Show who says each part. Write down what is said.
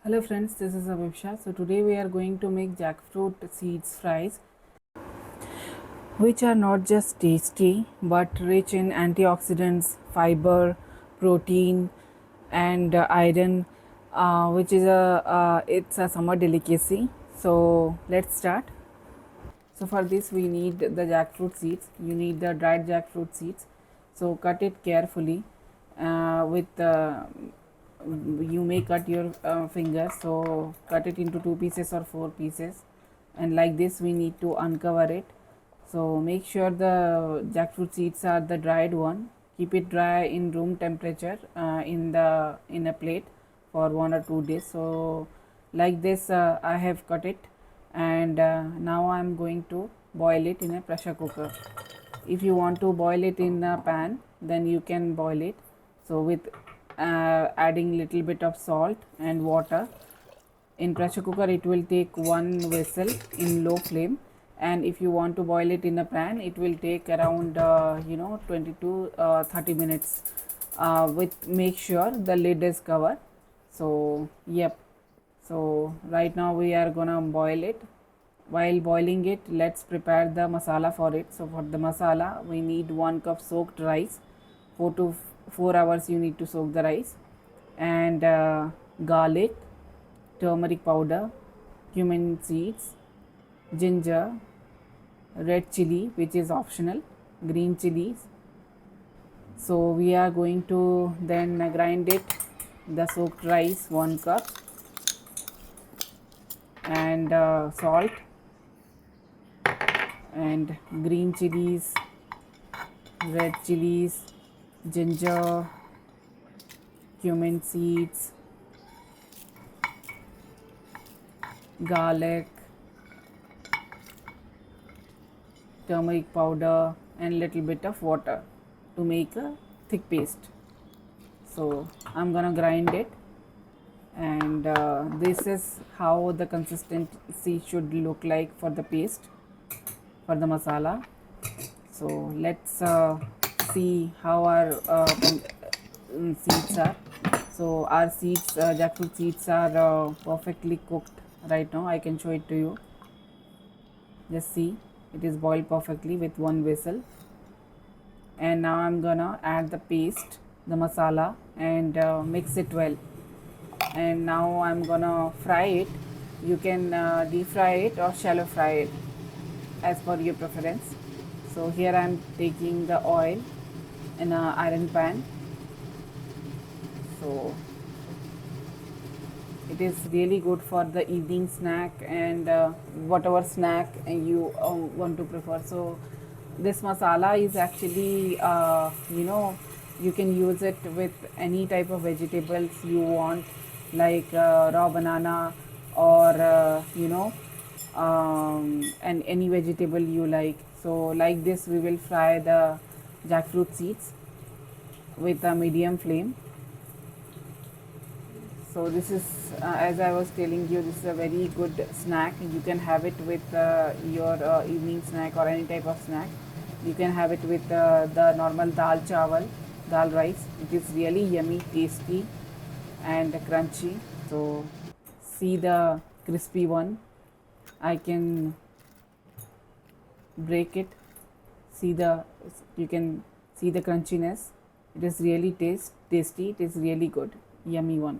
Speaker 1: Hello friends, this is Abhipsha. So today we are going to make jackfruit seeds fries, which are not just tasty but rich in antioxidants, fiber, protein, and iron, which is it's a summer delicacy. So let's start. So for this we need the jackfruit seeds. You need the dried jackfruit seeds. So cut it carefully with you may cut your fingers, so cut it into 2 pieces or 4 pieces, and like this we need to uncover it. So make sure the jackfruit seeds are the dried one. Keep it dry in room temperature in a plate for 1 or 2 days. So like this I have cut it, and now I am going to boil it in a pressure cooker. If you want to boil it in a pan, then you can boil it. So with adding little bit of salt and water in pressure cooker, it will take one whistle in low flame, and if you want to boil it in a pan, it will take around 20 to 30 minutes. With make sure the lid is covered. So yep, so right now we are gonna boil it. While boiling it, let's prepare the masala for it. So for the masala, we need 1 cup soaked rice. 4 to 4 hours you need to soak the rice, and garlic, turmeric powder, cumin seeds, ginger, red chilli, which is optional, green chilies. So we are going to then grind it, the soaked rice 1 cup, and salt and green chilies, red chilies, ginger, cumin seeds, garlic, turmeric powder, and little bit of water to make a thick paste. So I'm gonna grind it, and this is how the consistency should look like for the paste for the masala. So let's see how our seeds are. So our seeds, jackfruit seeds are perfectly cooked right now. I can show it to you. Just see, it is boiled perfectly with one whistle. And now I'm gonna add the paste, the masala, and mix it well. And now I'm gonna fry it. You can deep fry it or shallow fry it as per your preference. So here I'm taking the oil in an iron pan. So it is really good for the evening snack, and whatever snack you want to prefer. So this masala is actually you can use it with any type of vegetables you want, like raw banana, or and any vegetable you like. So like this we will fry the jackfruit seeds with a medium flame. So this is as I was telling you, this is a very good snack. You can have it with your evening snack or any type of snack. You can have it with the normal dal rice. It is really yummy, tasty, and crunchy. So see the crispy one. I can break it. See the You can see the crunchiness. It is really tasty. It is really good, yummy one.